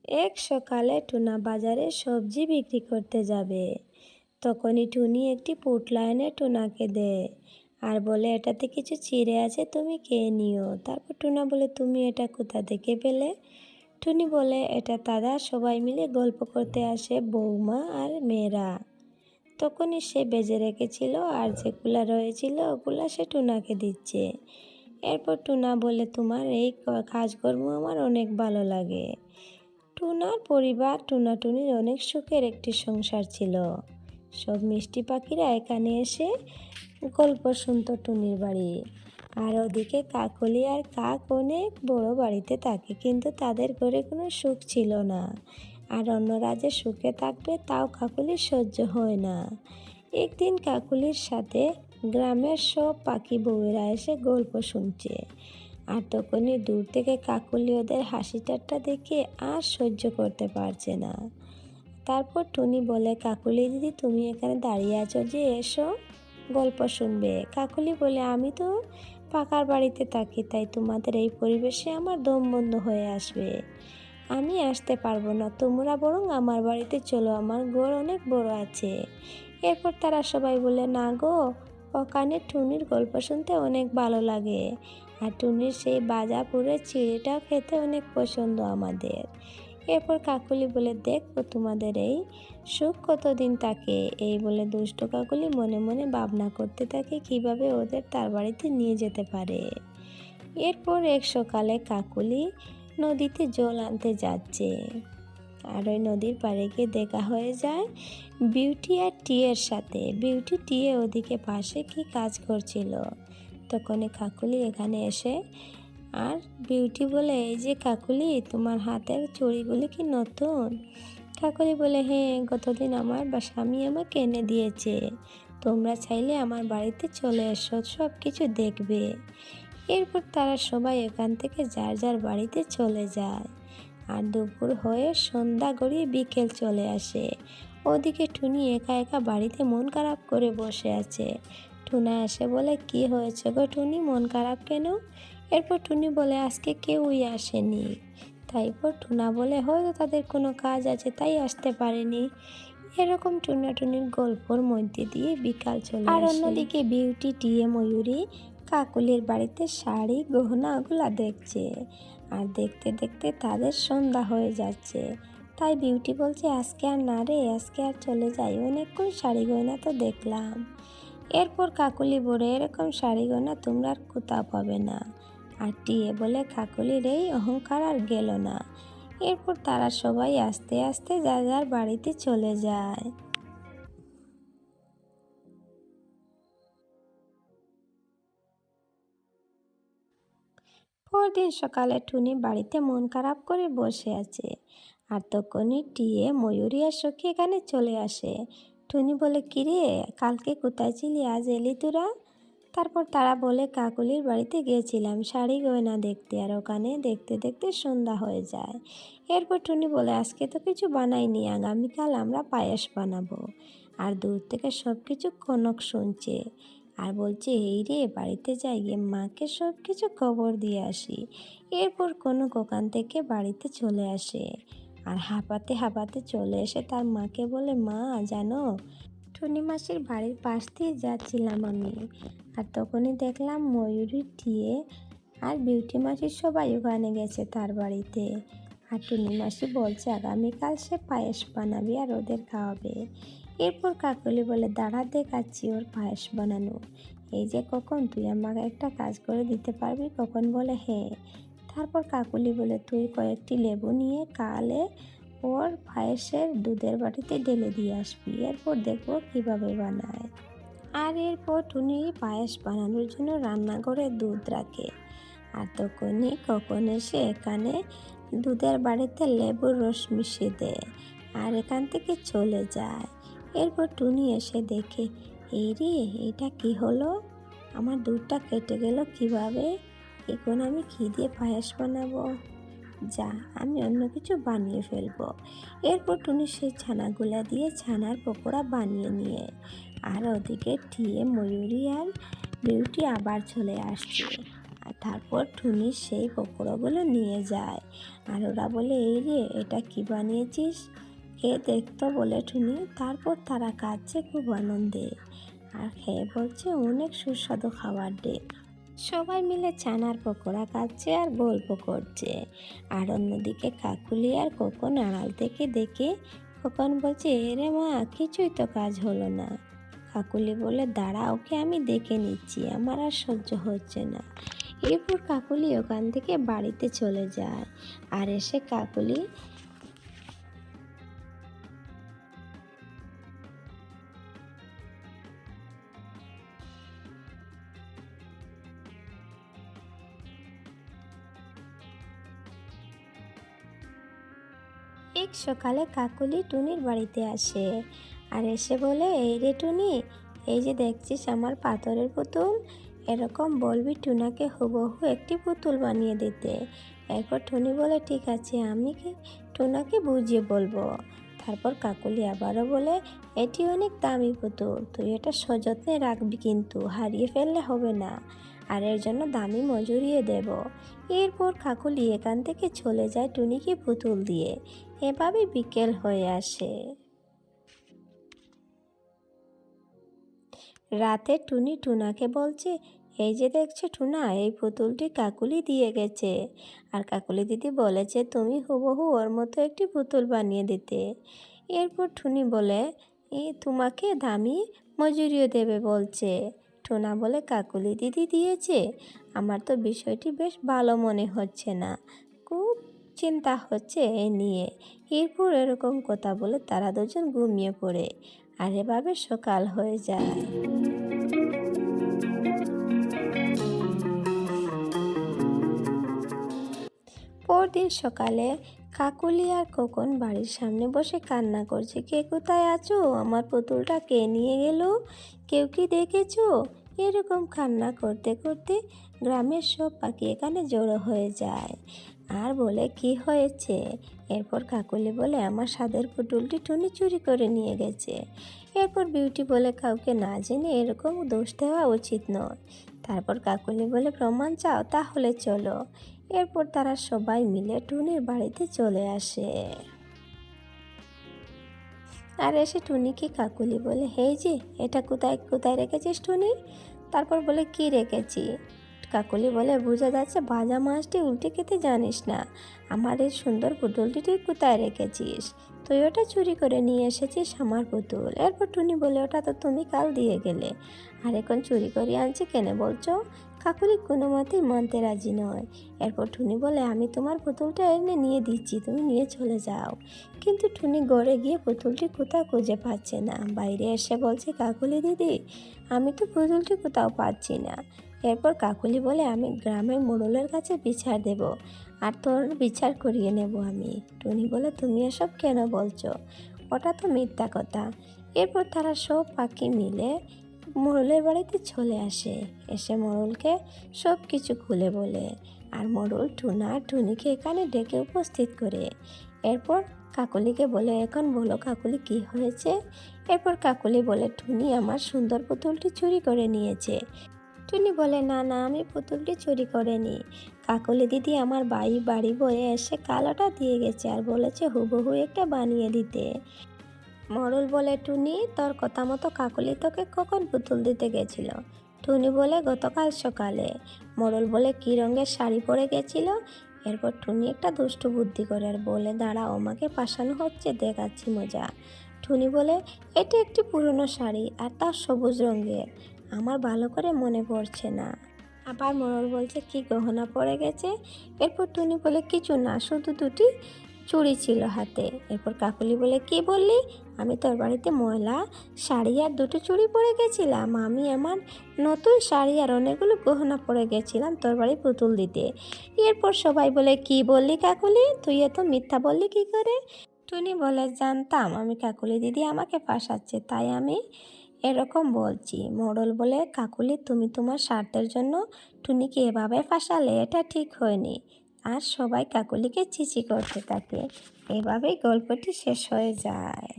এক সকালে টুনা বাজারে সবজি বিক্রি করতে যাবে। তখনই টুনি একটি পুটলা এনে টুনাকে দেয় আর বলে, এটাতে কিছু চিড়ে আছে, তুমি খেয়ে নিও। তারপর টুনা বলে, তুমি এটা কোথা থেকে পেলে? টুনি বলে, এটা দাদা সবাই মিলে গল্প করতে আসে, বৌমা আর মেয়েরা। তখনই সে বেজে রেখেছিল আর যেগুলা রয়েছিল ওগুলা সে টুনাকে দিচ্ছে। এরপর টুনা বলে, তোমার এই কাজকর্ম আমার অনেক ভালো লাগে। টুনার পরিবার টুনাটুনির অনেক সুখের একটি সংসার ছিল। সব মিষ্টি পাখিরা এখানে এসে গল্প শুনত টুনির বাড়ি। আর ওদিকে কাকলি আর কাক অনেক বড় বাড়িতে থাকে, কিন্তু তাদের ঘরে কোনো সুখ ছিল না। আর অন্যরা যে সুখে থাকবে তাও কাকলির সহ্য হয় না। একদিন কাকলির সাথে গ্রামের সব পাখি বউয়েরা এসে গল্প শুনছে। আর তখনই দূর থেকে কাকলি ওদের হাসি ঠাট্টা দেখে আর সহ্য করতে পারছে না। তারপর টুনি বলে, কাকলি দিদি, তুমি এখানে দাঁড়িয়ে আছো যে, এসো গল্প শুনবে। কাকলি বলে, আমি তো পাকার বাড়িতে থাকি, তাই তোমাদের এই পরিবেশে আমার দম বন্ধ হয়ে আসবে, আমি আসতে পারবো না। তোমরা বরং আমার বাড়িতে চলো, আমার ঘর অনেক বড় আছে। এরপর তারা সবাই বলে, না গো, ওখানে টুনির গল্প শুনতে অনেক ভালো লাগে, আর টুনির সেই বাজা পুরে চিড়েটাও খেতে অনেক পছন্দ আমাদের। এরপর কাকলি বলে, দেখবো তোমাদের এই সুখ কতদিন থাকে। এই বলে দুষ্ট কাকলি মনে মনে ভাবনা করতে থাকে কিভাবে ওদের তার বাড়িতে নিয়ে যেতে পারে। এরপর এক সকালে কাকলি নদীতে জল আনতে যাচ্ছে। আর ওই নদীর পাড়ে গিয়ে দেখা হয়ে যায় বিউটি আর টিয়ের সাথে। বিউটি টিয়ে ওদিকে পাশে কি কাজ করছিল। তখনই কাকলি এখানে এসে আর বিউটি বলে, এই যে কাকলি, তোমার হাতের চুড়িগুলি কি নতুন? কাকলি বলে, হ্যাঁ, গতদিন আমার স্বামী আমাকে এনে দিয়েছে। তোমরা চাইলে আমার বাড়িতে চলে এসো, সব কিছু দেখবে। এরপর তারা সবাই এখান থেকে যার যার বাড়িতে চলে যায়। আর দুপুর হয়ে সন্ধ্যা গড়িয়ে বিকেল চলে আসে। ওদিকে টুনি একা একা বাড়িতে মন খারাপ করে বসে আছে। টুনা এসে বলে, কি হয়েছে গো টুনি, মন খারাপ কেন? এরপর টুনি বলে, আজকে কেউই আসেনি। তাইপর টুনা বলে, হয়তো তাদের কোনো কাজ আছে তাই আসতে পারেনি। এরকম টুনাটুনির গল্পর মধ্যে দিয়ে বিকাল চলে আসে। আর অন্যদিকে বিউটি টিয়ে ময়ূরী কাকুলির বাড়িতে শাড়ি গহনা ওগুলা দেখছে। আর দেখতে দেখতে তাদের সন্ধ্যা হয়ে যাচ্ছে। তাই বিউটি বলছে, আজকে আর না রে, আজকে আর চলে যাই, অনেকক্ষণ শাড়ি গয়না তো দেখলাম। এরপর কাকুলি বলে, এরকম শাড়ি গয়না তোমরা আর কোথাও পাবে না। আর টিয়ে বলে, কাকুলির এই অহংকার আর গেল না। এরপর তারা সবাই আস্তে আস্তে যার যার বাড়িতে চলে যায়। পরদিন সকালে টুনি বাড়িতে মন খারাপ করে বসে আছে। আর তখনই টিয়ে ময়ূরী আর সখী এখানে চলে আসে। টুনি বলে, কিরে, কালকে কোথায় ছিলি, আজ এলি তোরা? তারপর তারা বলে, কাকুলির বাড়িতে গিয়েছিলাম শাড়ি গয়না দেখতে, আর ওখানে দেখতে দেখতে সন্ধ্যা হয়ে যায়। এরপর টুনি বলে, আজকে তো কিছু বানাইনি, আগামীকাল আমরা পায়েস বানাবো। আর দূর থেকে সব কিছু কনক শুনছে আর বলছে, এই রে, বাড়িতে যাই, গিয়ে মাকে সব কিছু খবর দিয়ে আসি। এরপর কনক ওখান থেকে বাড়িতে চলে আসে আর হাঁপাতে হাঁপাতে চলে এসে তার মাকে বলে, মা জানো, টুনি মাসির বাড়ির পাশ দিয়ে যাচ্ছিলাম আমি, আর তখনই দেখলাম ময়ূরী টিয়ে আর বিউটি মাসির সবাই ওখানে গেছে তার বাড়িতে। আর টুনি মাসি বলছে আগামীকাল সে পায়েস বানাবে আর ওদের খাওয়াবে। এরপর কাকলি বলে, দাঁড়া, দেখাচ্ছি ওর পায়েস বানানো। এই যে কখন, তুই আমাকে একটা কাজ করে দিতে পারবি? কখন বলে, হ্যাঁ। তারপর কাকলি বলে, তুই কয়েকটি লেবু নিয়ে কালে ওর পায়েসের দুধের বাটিতে ঢেলে দিয়ে আসবি, এরপর দেখবো কিভাবে বানায়। আর এরপর টুনি পায়েস বানানোর জন্য রান্নাঘরে দুধ রাখে। আর তখনই কখন এসে এখানে দুধের বাড়িতে লেবুর রস মিশিয়ে দেয় আর এখান থেকে চলে যায়। এরপর টুনি এসে দেখে, এই রে, এটা কি হলো, আমার দুধটা কেটে গেল কিভাবে, এখন আমি কী দিয়ে পায়েস বানাবো? যা, আমি অন্য কিছু বানিয়ে ফেলবো। এরপর টুনি সেই ছানাগুলা দিয়ে ছানার পকোড়া বানিয়ে নিয়ে আর ওদিকে টিয়ে ময়ূরী আর বিউটি আবার চলে আসছে। আর তারপর টুনি সেই পকোড়াগুলো নিয়ে যায়। আর ওরা বলে, এই রে, এটা কি বানিয়েছিস, খেয়ে দেখতো বলে টুনি। তারপর তারা খাচ্ছে খুব আনন্দে আর খেয়ে বলছে অনেক সুস্বাদু খাবার রে। সবাই মিলে ছানার পকোড়া খাচ্ছে আর গল্প করছে। আর অন্যদিকে কাকুলি আর খোকন আড়াল থেকে দেখে খোকন বলছে, এরে মা, কিছুই তো কাজ হলো না। কাকুলি বলে, দাঁড়া, ওকে আমি দেখে নিচ্ছি, আমার আর সহ্য হচ্ছে না। এরপর কাকুলি ওখান থেকে বাড়িতে চলে যায়। আর এসে কাকুলি এক সকালে কাকুলি টুনির বাড়িতে আসে। আর এসে বলে, এই রে টুনি, এই যে দেখছিস আমার পাথরের পুতুল, এরকম বলবি টুনাকে হুবহু একটি পুতুল বানিয়ে দিতে। এরপর টুনি বলে, ঠিক আছে, আমি কি টুনাকে বুঝিয়ে বলবো। তারপর কাকুলি আবারও বলে, এটি অনেক দামি পুতুল, তুই এটা সযত্নে রাখবি, কিন্তু হারিয়ে ফেললে হবে না, আর এর জন্য দামি মজুরিও দেব। এরপর কাকুলি এখান থেকে চলে যায় টুনিকে পুতুল দিয়ে। এভাবে বিকেল হয়ে আসে। রাতে টুনি টুনাকে বলছে, এই যে দেখছো টুনা, এই পুতুলটি কাকুলি দিয়ে গেছে, আর কাকুলি দিদি বলেছে তুমি হুবহু ওর মতো একটি পুতুল বানিয়ে দিতে। এরপর টুনি বলে, তোমাকে দামি মজুরিও দেবে বলছে। টুনা বলে, কাকুলি দিদি দিয়েছে, আমার তো বিষয়টি বেশ ভালো মনে হচ্ছে না, খুব চিন্তা হচ্ছে এ নিয়ে। এরপর এরকম কথা বলে তারা দুজন ঘুমিয়ে পড়ে। আর এভাবে সকাল হয়ে যায়। পরদিন সকালে কাকুলি আর খোকন বাড়ির সামনে বসে কান্না করছে, কে কোথায় আছো, আমার পুতুলটা কে নিয়ে গেল, কেউ কি দেখেছো? এরকম কান্না করতে করতে গ্রামের সব পাখি এখানে জড়ো হয়ে যায় আর বলে, কি হয়েছে? এরপর কাকুলি বলে, আমার স্বাদের পুতুলটি টুনি চুরি করে নিয়ে গেছে। এরপর বিউটি বলে, কাউকে না জেনে এরকম দোষ দেওয়া উচিত নয়। তারপর কাকুলি বলে, প্রমাণ চাও, তাহলে চলো। এরপর তারা সবাই মিলে টুনির বাড়িতে চলে আসে। আর এসে টুনিকে কাকুলি বলে, হেই যে, এটা কোথায় কোথায় রেখেছিস টুনি? তারপর বলে, কি রেখেছি? কাকুলি বলে, বোঝা যাচ্ছে ভাজা মাছটি উল্টে খেতে জানিস না, আমার এই সুন্দর পুতুলটি তুই কোথায় রেখেছিস? তুই ওটা চুরি করে নিয়ে এসেছিস আমার পুতুল। এরপর টুনি বলে, ওটা তো তুমি কাল দিয়ে গেলে, আর এখন চুরি করে আনছি কেন বলছো? কাকুলি কোনো মতেই মানতে রাজি নয়। এরপর টুনি বলে, আমি তোমার পুতুলটা এনে নিয়ে দিচ্ছি, তুমি নিয়ে চলে যাও। কিন্তু টুনি ঘরে গিয়ে পুতুলটি কোথাও খুঁজে পাচ্ছে না। বাইরে এসে বলছে, কাকুলি দিদি, আমি তো পুতুলটি কোথাও পাচ্ছি না। এরপর কাকুলি বলে, আমি গ্রামের মোড়লের কাছে বিচার দেব, আর তোর বিচার করিয়ে নেব আমি। টুনি বলে, তুমি এসব কেন বলছো? ওটা তো মিথ্যা কথা। এরপর তারা সব পাখি মিলে মোড়লের বাড়িতে চলে আসে। এসে মোড়লকে সব কিছু খুলে বলে, আর মোড়ল টুনা টুনিকে এখানে ডেকে উপস্থিত করে। এরপর কাকুলিকে বলে, এখন বলো কাকুলি, কি হয়েছে? এরপর কাকুলি বলে, টুনি আমার সুন্দর পুতুলটি চুরি করে নিয়েছে। টুনি বলে, না না, আমি পুতুলটি চুরি করিনি। কাকুলি দিদি আমার বাড়ি বয়ে এসে কালোটা দিয়ে গেছে আর বলেছে হুবহু একটা বানিয়ে দিতে। মোড়ল বলে, টুনি, তোর কথা মতো কাকুলি তোকে কখন পুতুল দিতে গেছিল? টুনি বলে, গতকাল সকালে। মোড়ল বলে, কী রঙের শাড়ি পরে গেছিল? এরপর টুনি একটা দুষ্টু বুদ্ধি করে আর বলে, দাঁড়াও, আমাকে ফাঁসানো হচ্ছে, দেখাচ্ছি মজা। টুনি বলে, এটি একটি পুরনো শাড়ি আর তা সবুজ রঙের, আমার ভালো করে মনে পড়ছে না। আবার মোড়ল বলছে, কি গহনা পড়ে গেছে? এরপর টুনি বলে, কিছু না, শুধু দুটি চুড়ি ছিল হাতে। এরপর কাকুলি বলে, কি বললি? আমি তোর বাড়িতে ময়লা শাড়ি আর দুটো চুড়ি পরে গেছিলাম? আমি আমার নতুন শাড়ি আর অনেকগুলো গহনা পরে গেছিলাম তোর বাড়ি পুতুল দিতে। এরপর সবাই বলে, কি বললি কাকুলি, তুই এত মিথ্যা বললি কি করে? টুনি বলে, জানতাম আমি কাকুলি দিদি আমাকে ফাঁসাচ্ছে, তাই আমি এরকম বলছি। মোড়ল বলে, কাকুলি, তুমি তোমার স্বার্থের জন্য টুনিকে এভাবে ফাঁসালে, এটা ঠিক হয়নি। আর সবাই কাকুলিকে চিচি করতে থাকে। এভাবেই গল্পটি শেষ হয়ে যায়।